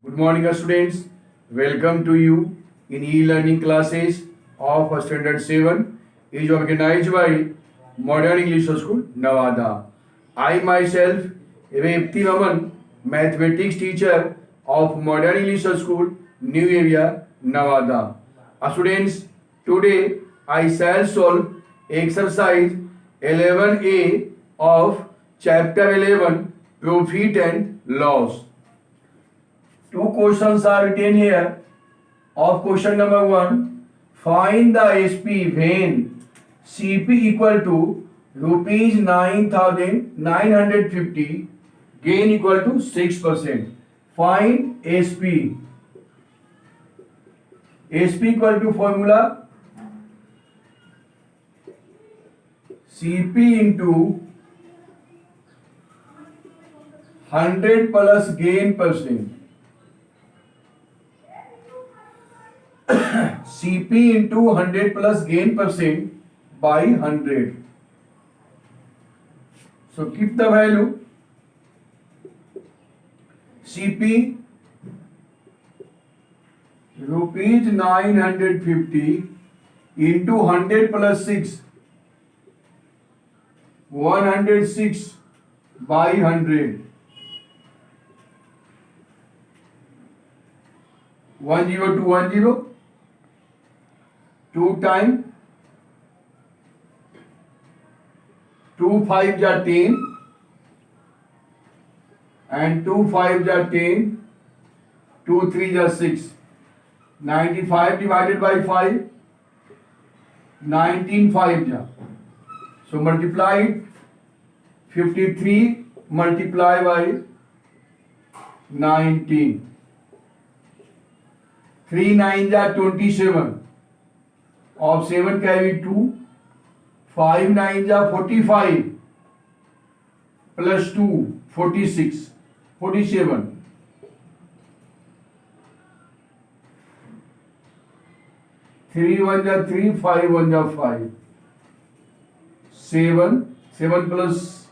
Good morning, students. Welcome to you in e-learning classes of Standard 7 is organized by Modern English School, Nevada. I myself, Repti Raman, mathematics teacher of Modern English School, New Area, Nevada. Students, today I shall solve exercise 11A of chapter 11, Profit and Loss. Two questions are written here. Of question number 1, find the SP when CP equal to rupees 9,950, gain equal to 6%. Find SP. SP equal to formula CP into 100 plus gain percent. CP into 100 plus gain percent by 100. So keep the value. CP rupees 950 into 100 plus 6, 106 by 100. 10210. 2 times 2 5 are 10 and 2 5 are 10, 2 3 are 6. 95 divided by 5, 19 5 are. So multiply it. 53 multiply by 19. 3 9 are 27. Of 7 carry 2. 5 9 are 45. Plus 2, 46. 47. 3 1 are 3, 5 1 are 5. 7 plus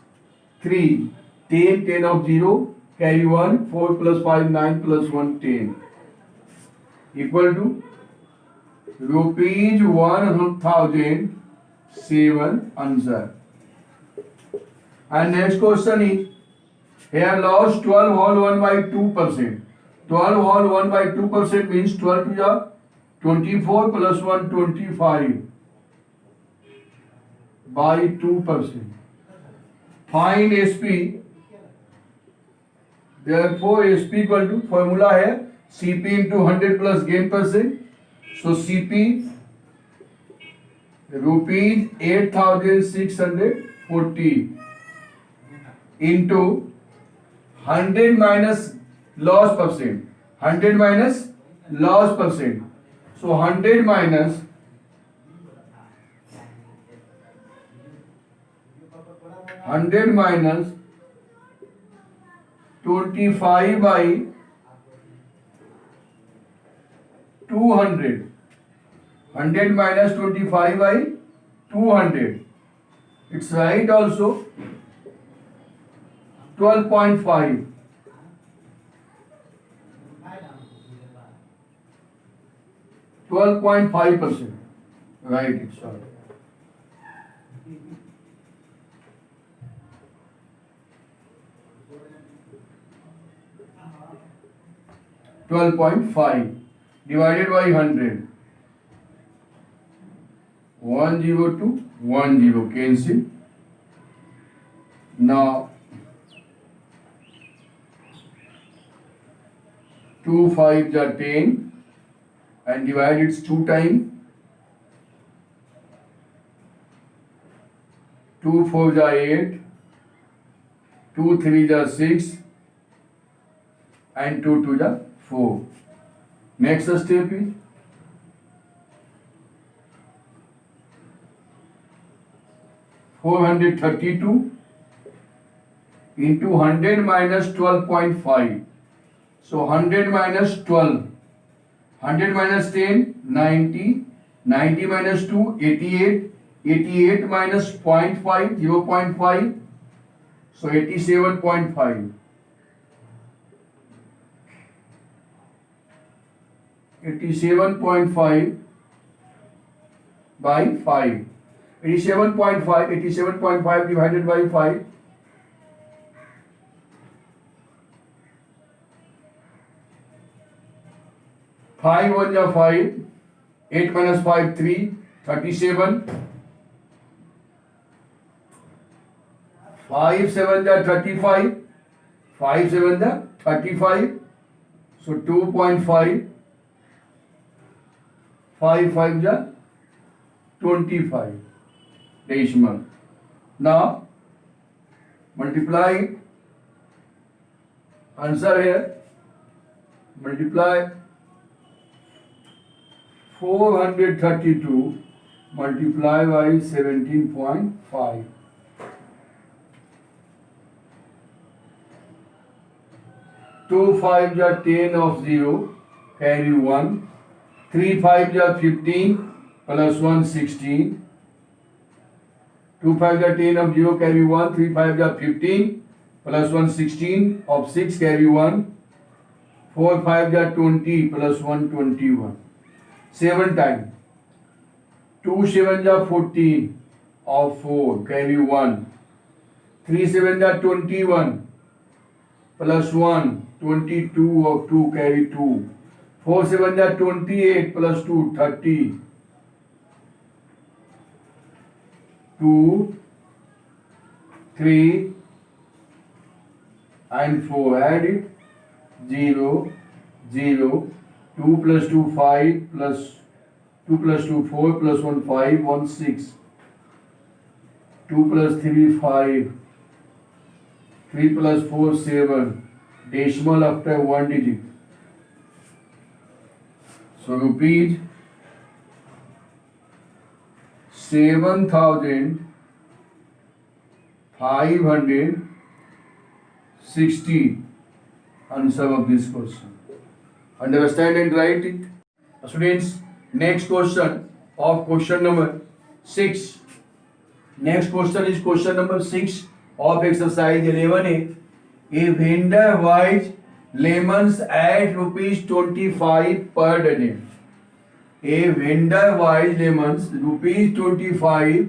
3, 10, 10 of 0, carry 1, 4 plus 5, 9 plus 1, 10. Equal to rupees 1,007 answer. And next question is, here loss 12 whole 1 by 2%. 12 whole 1 by 2% means 12 to the 24 plus 1 25 by 2%. Find SP. Therefore SP equal to formula है CP into 100 plus gain percent. So CP rupees 8,640 into 100 minus loss percent. 100 minus loss percent. So 100 minus 25 by 200. 100 minus 25 by 200. It's right also. 12.5. 12.5%. Right, it's right. 12.5 divided by 100. 102 10 cancel. Now 2 5 are 10 and divide it 2 times. 2 4 are 8, 2 3 are 6 and 2 2 are 4. Next step is $432 into 100 minus 12.5. So 100 minus 12. 100 minus 10, 90. 90 minus 2, 88. 88 minus 0.5, 0.5. So 87.5. 87.5 by 5. 87.5 divided by 5. 5 1 ja 5. 8 minus 5 3. 37. 5 7 ja 35. 5 7 ja 35. So 2.5. 5 5 ja 25 decimal. Now multiply it. Answer here. Multiply 432 multiply by 17.5. 2 5 ja 10 of 0 carry 1. 3 5 ja 15 plus 1 16. 2 5 ja 10 of 0 carry 1. 3 5 ja 15 plus 1 16 of 6 carry 1. 4 5 ja 20 plus 1 21. 7 times. 2 7 ja 14 of 4 carry 1. 3 7 ja 21 plus 1 22 of 2 carry 2. 4 7 ja 28 plus 2 30. 2 3 and 4 add it 0 0. 2 plus 2 5 plus 2 plus 2 4 plus 1 5 1 6. 2 plus 3 5. 3 plus 4 7. Decimal after 1 digit. So rupees 7,560 answer of this question. Understand and write it. Students, next question of question number 6. Next question is question number 6 of exercise 11A. A vendor buys lemons at rupees 25 per dozen. A vendor buys lemons rupees 25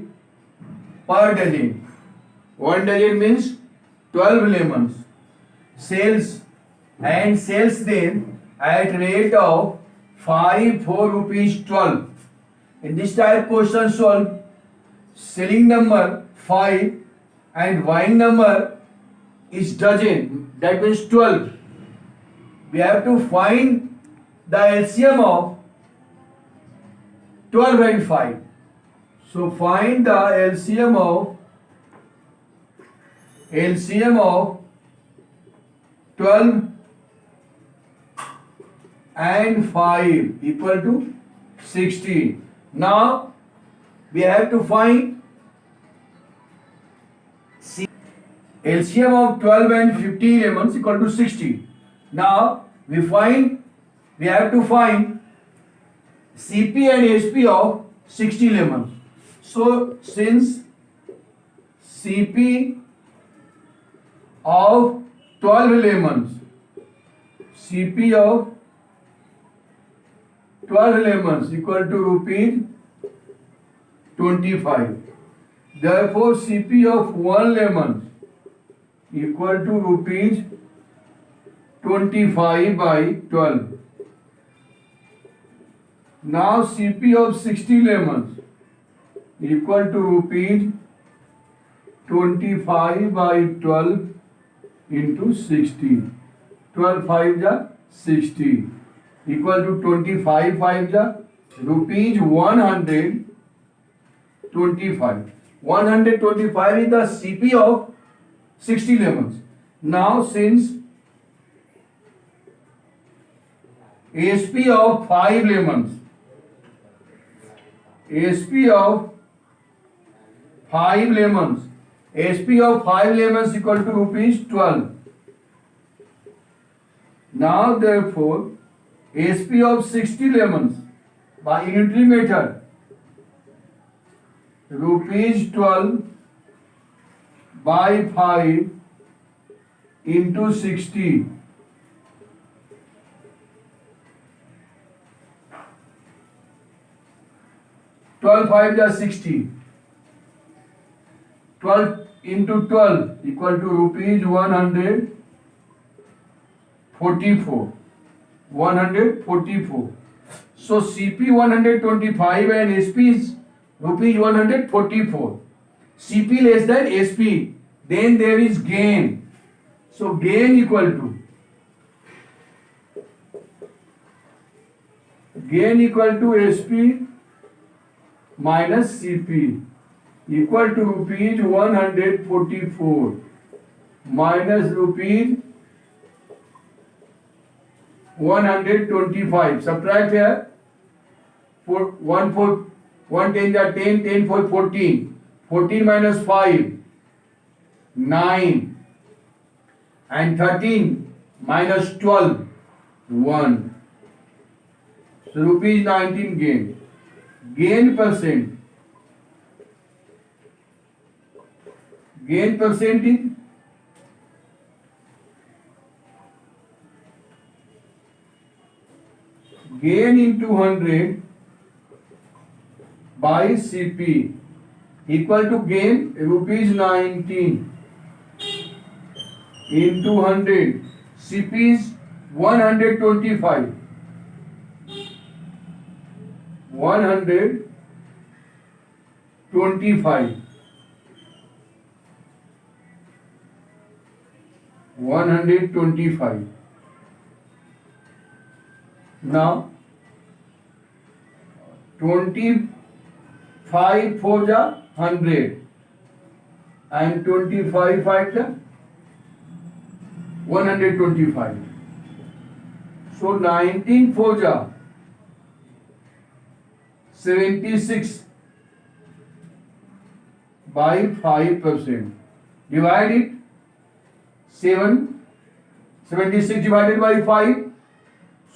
per dozen. 1 dozen means 12 lemons. Sells them at rate of 5 4 rupees 12. In this type question solve, selling number 5 and buying number is dozen, that means 12. We have to find the LCM of 12 and 5. So find the LCM of 12 and 5 equal to 16. Now we have to find LCM of 12 and 15 lemons equal to 60. Now we have to find CP and SP of 60 lemons. So since CP of 12 lemons, CP of 12 lemons equal to rupees 25. Therefore CP of 1 lemon equal to rupees 25 by 12. Now CP of 60 lemons equal to rupees 25 by 12 into 60. 12 5 ja 60 equal to 25 5 ja rupees 125. 125 is the CP of 60 lemons. Now since ASP of 5 lemons, ASP of 5 lemons, ASP of 5 lemons equal to rupees 12. Now therefore ASP of 60 lemons by unitary method, rupees 12 by 5 into 60 12 5 जा 60. 12 into 12 equal to rupees 144. 144. So CP 125 and SP is rupees 144. CP less than SP. Then there is gain. So gain equal to SP minus CP equal to rupees 144 minus rupees 125. Subtract here. 1 10 are 10, 10 4 14. 14 minus 5 9 and 13 minus 12 1. So rupees 19 gain. Gain percent. Gain percentage. Gain into 100 by CP equal to gain rupees 19 into 100. CP is 125. 125. 125. Now 25 4 जा 100 and 25 5 जा 125. So 19 4 जा 76 by 5%. Divide it. 76 divided by 5.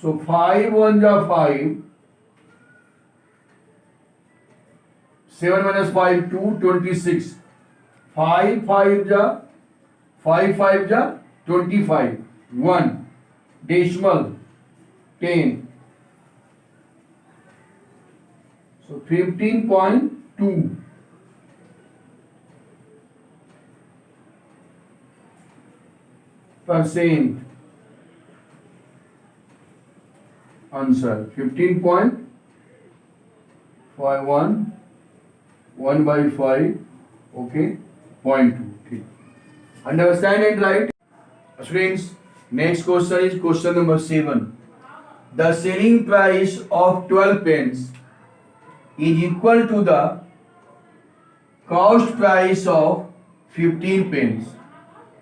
So 5 1 जा 5. 7 minus 5 2 26. 5 5 जा 5 5 जा 25. 1 decimal 10. So 15.2. percent. Answer 15.51 1 by 5. Okay, 0.2. Okay. Understand and write. Students, next question is question number 7. The selling price of 12 pence is equal to the cost price of 15 pence.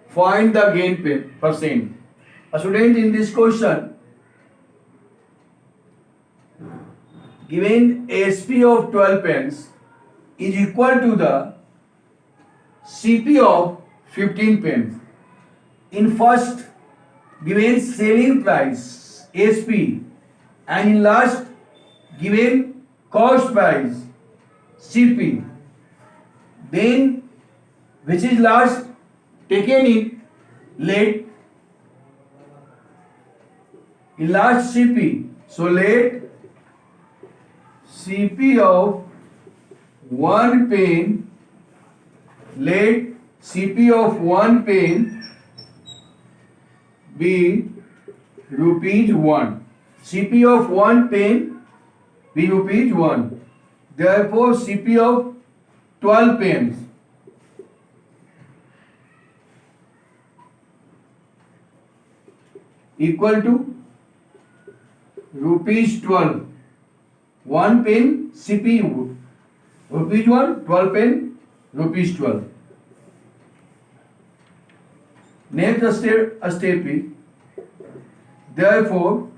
Find the gain percent. A student, in this question, given SP of 12 pence is equal to the CP of 15 pence. In first, given selling price SP and in last, given cost price CP. Then which is last? Taken in last CP. So let CP of 1 pen, let CP of 1 pen be rupees 1. CP of 1 pen be rupees 1. Therefore CP of 12 pens equal to rupees 12. 1 pen CP rupees 1, 12 pen rupees 12. Next step is, therefore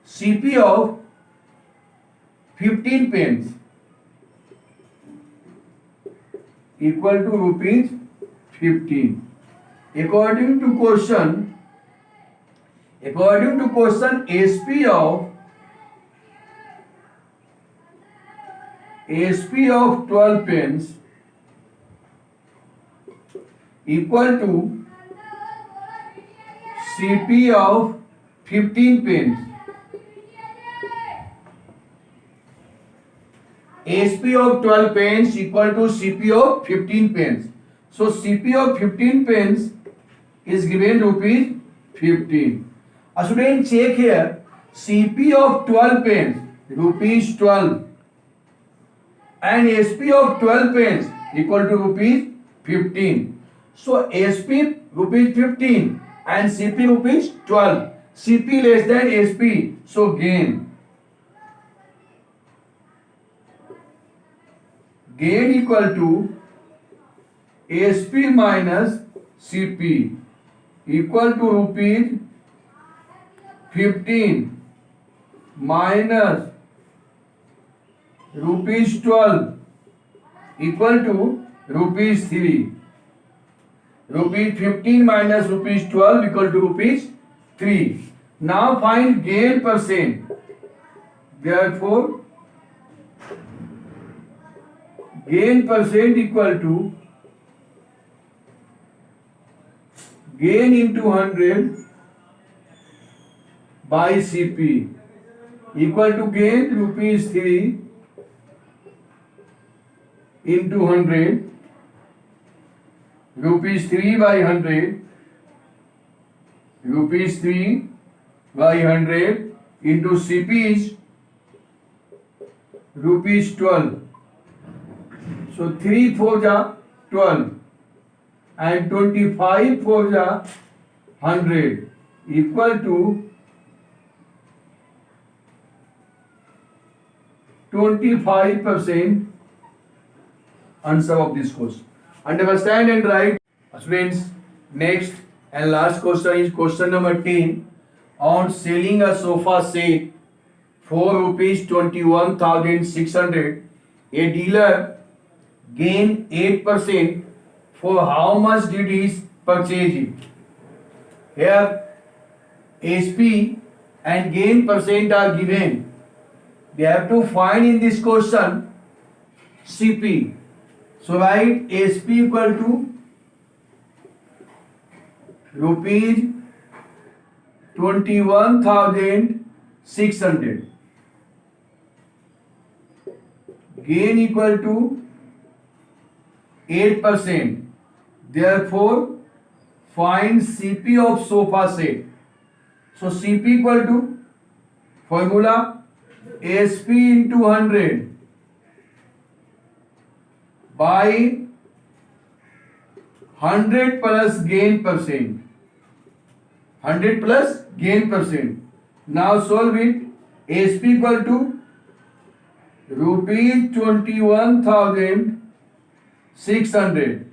CP of 15 pence equal to rupees 15. According to question, SP of 12 pence equal to CP of 15 pence. SP of 12 pence equal to CP of 15 pence. So CP of 15 pence is given rupees 15. A student check here, CP of 12 pence rupees 12 and SP of 12 pence equal to rupees 15. So SP rupees 15 and CP rupees 12. CP less than SP, so gain. Gain equal to SP minus CP equal to rupees 15 minus rupees 12 equal to rupees 3. Rupees 15 minus rupees 12 equal to rupees 3. Now find gain percent. Therefore, gain percent equal to gain into 100 by CP equal to gain rupees 3 into 100, rupees 3 by 100, rupees 3 by 100 into CP is rupees 12. So 3 4 ja 12 and 25 4 ja 100 equal to 25% answer of this question. Understand and write. Students, next and last question is question number 10 on selling a sofa set for rupees 21,600. A dealer gain 8%. For how much did he purchase it? Here SP and gain percent are given. They have to find in this question CP. So write SP equal to rupees 21,600. Gain equal to 8%. Therefore, find CP of sofa set. So CP equal to formula SP into 100 by 100 plus gain percent. 100 plus gain percent. Now solve it. SP equal to rupees 21,600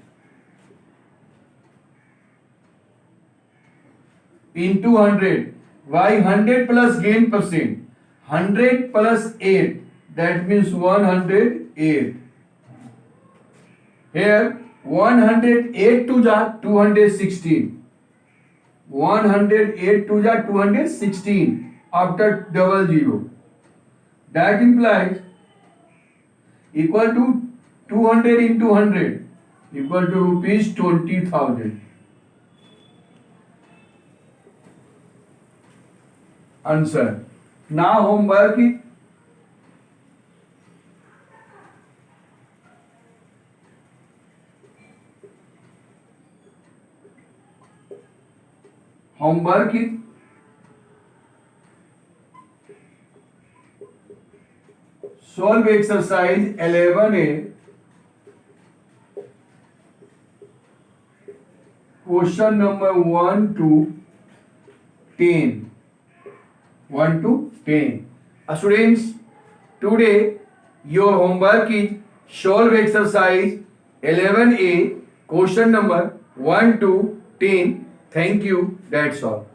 into 100. Why 100 plus gain percent? 100 plus 8, that means 108. Here 108 to ja 216. 108 to ja 216 after double zero. That implies equal to 200 into 100 equal to rupees 20,000. Answer. Now homework is solve exercise 11A, question number 1 to 10. 1 to 10. Students, today your homework is solve exercise 11A, question number 1 to 10. Thank you. That's all.